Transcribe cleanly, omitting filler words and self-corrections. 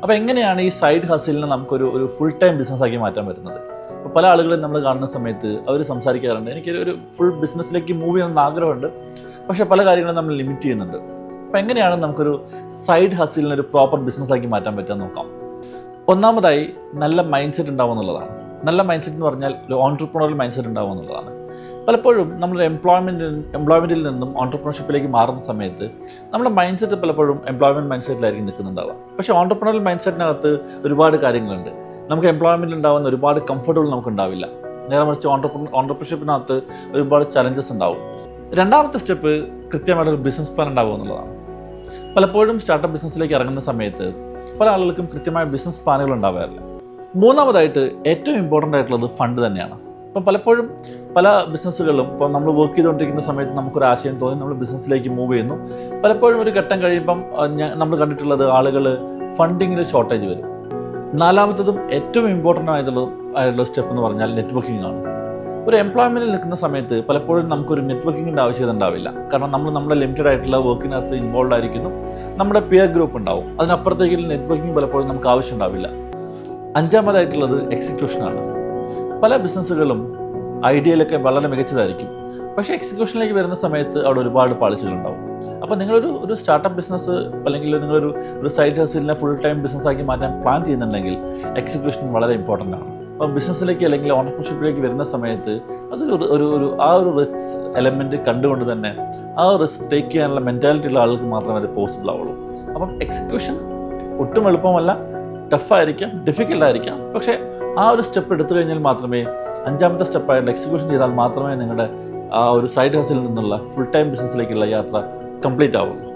അപ്പോൾ എങ്ങനെയാണ് ഈ സൈഡ് ഹസിലിനെ നമുക്കൊരു ഫുൾ ടൈം ബിസിനസ്സാക്കി മാറ്റാൻ പറ്റുന്നത്? അപ്പോൾ പല ആളുകളും നമ്മൾ കാണുന്ന സമയത്ത് അവർ സംസാരിക്കാറുണ്ട്, എനിക്കൊരു ഫുൾ ബിസിനസ്സിലേക്ക് മൂവ് ചെയ്യണമെന്ന് ആഗ്രഹമുണ്ട്, പക്ഷേ പല കാര്യങ്ങളും നമ്മൾ ലിമിറ്റ് ചെയ്യുന്നുണ്ട്. അപ്പോൾ എങ്ങനെയാണ് നമുക്കൊരു സൈഡ് ഹസിലിനെ ഒരു പ്രോപ്പർ ബിസിനസ്സാക്കി മാറ്റാൻ പറ്റുക നോക്കാം. ഒന്നാമതായി നല്ല മൈൻഡ് സെറ്റ് ഉണ്ടാവുക എന്നുള്ളതാണ്. നല്ല മൈൻഡ് സെറ്റ് എന്ന് പറഞ്ഞാൽ ഒരു ഓൺട്രപ്രണറൽ മൈൻഡ് സെറ്റ് ഉണ്ടാവുക എന്നുള്ളതാണ്. പലപ്പോഴും നമ്മൾ എംപ്ലോയ്മെൻറ്റിൽ നിന്നും ഓൺട്രപ്രണർഷിപ്പിലേക്ക് മാറുന്ന സമയത്ത് നമ്മുടെ മൈൻഡ് സെറ്റ് പലപ്പോഴും എംപ്ലോയ്മെൻറ്റ് മൈൻഡ് സെറ്റിലായിരിക്കും നിൽക്കുന്നുണ്ടാവുക. പക്ഷേ ഓൺട്രപ്രണറൽ മൈൻഡ് സെറ്റിനകത്ത് ഒരുപാട് കാര്യങ്ങളുണ്ട്. നമുക്ക് എംപ്ലോയ്മെൻറ്റിൽ ഉണ്ടാകുന്ന ഒരുപാട് കംഫർട്ടബിൾ നമുക്ക് ഉണ്ടാവില്ല. നേരെ മറിച്ച് ഓൺട്രപ്രണർഷിപ്പിനകത്ത് ഒരുപാട് ചലഞ്ചസ് ഉണ്ടാവും. രണ്ടാമത്തെ സ്റ്റെപ്പ് കൃത്യമായിട്ടൊരു ബിസിനസ് പ്ലാൻ ഉണ്ടാവുക എന്നുള്ളതാണ്. പലപ്പോഴും സ്റ്റാർട്ടപ്പ് ബിസിനസ്സിലേക്ക് ഇറങ്ങുന്ന സമയത്ത് പല ആളുകൾക്കും കൃത്യമായ ബിസിനസ് പ്ലാനുകൾ ഉണ്ടാവാറില്ല. മൂന്നാമതായിട്ട് ഏറ്റവും ഇമ്പോർട്ടൻ്റ് ആയിട്ടുള്ളത് ഫണ്ട് തന്നെയാണ്. ഇപ്പം പലപ്പോഴും പല ബിസിനസ്സുകളും ഇപ്പോൾ നമ്മൾ വർക്ക് ചെയ്തുകൊണ്ടിരിക്കുന്ന സമയത്ത് നമുക്കൊരു ആശയം തോന്നി നമ്മൾ ബിസിനസ്സിലേക്ക് മൂവ് ചെയ്യുന്നു. പലപ്പോഴും ഒരു ഘട്ടം കഴിയുമ്പം നമ്മൾ കണ്ടിട്ടുള്ളത് ആളുകൾ ഫണ്ടിങ്ങിൽ ഷോർട്ടേജ് വരും. നാലാമത്തതും ഏറ്റവും ഇമ്പോർട്ടൻ്റ് ആയിട്ടുള്ള സ്റ്റെപ്പ് എന്ന് പറഞ്ഞാൽ നെറ്റ്വർക്കിംഗ് ആണ്. ഒരു എംപ്ലോയ്മെൻറ്റിൽ നിൽക്കുന്ന സമയത്ത് പലപ്പോഴും നമുക്കൊരു നെറ്റ്വർക്കിങ്ങിൻ്റെ ആവശ്യകത ഉണ്ടാവില്ല. കാരണം നമ്മൾ നമ്മുടെ ലിമിറ്റഡ് ആയിട്ടുള്ള വർക്കിനകത്ത് ഇൻവോൾവ് ആയിരിക്കുന്നു. നമ്മുടെ പിയർ ഗ്രൂപ്പ് ഉണ്ടാവും. അതിനപ്പുറത്തേക്ക് നെറ്റ്വർക്കിംഗ് പലപ്പോഴും നമുക്ക് ആവശ്യം ഉണ്ടാവില്ല. അഞ്ചാമതായിട്ടുള്ളത് എക്സിക്യൂഷനാണ്. പല ബിസിനസ്സുകളും ഐഡിയയിലൊക്കെ വളരെ മികച്ചതായിരിക്കും, പക്ഷേ എക്സിക്യൂഷനിലേക്ക് വരുന്ന സമയത്ത് അവിടെ ഒരുപാട് പാളിച്ചകളുണ്ടാവും. അപ്പോൾ നിങ്ങളൊരു സ്റ്റാർട്ടപ്പ് ബിസിനസ് അല്ലെങ്കിൽ നിങ്ങളൊരു സൈഡ് ഹസിലിനെ ഫുൾ ടൈം ബിസിനസ്സാക്കി മാറ്റാൻ പ്ലാൻ ചെയ്യുന്നുണ്ടെങ്കിൽ എക്സിക്യൂഷൻ വളരെ ഇമ്പോർട്ടൻ്റ് ആണ്. അപ്പോൾ ബിസിനസ്സിലേക്ക് അല്ലെങ്കിൽ ഓൺട്രപ്രണർഷിപ്പിലേക്ക് വരുന്ന സമയത്ത് അതൊരു ആ ഒരു റിസ്ക് എലമെൻറ്റ് കണ്ടുകൊണ്ട് തന്നെ ആ റിസ്ക് ടേക്ക് ചെയ്യാനുള്ള മെൻറ്റാലിറ്റി ഉള്ള ആൾക്ക് മാത്രമേ അത് പോസിബിൾ ആവുള്ളൂ. അപ്പം എക്സിക്യൂഷൻ ഒട്ടും എളുപ്പമല്ല, ടഫായിരിക്കാം, ഡിഫിക്കൽട്ടായിരിക്കാം. പക്ഷേ ആ ഒരു സ്റ്റെപ്പ് എടുത്തു കഴിഞ്ഞാൽ മാത്രമേ, അഞ്ചാമത്തെ സ്റ്റെപ്പായിട്ട് എക്സിക്യൂഷൻ ചെയ്താൽ മാത്രമേ നിങ്ങളുടെ ആ ഒരു സൈഡ് ഹസിൽ നിന്നുള്ള ഫുൾ ടൈം ബിസിനസ്സിലേക്കുള്ള യാത്ര കംപ്ലീറ്റ് ആവുള്ളൂ.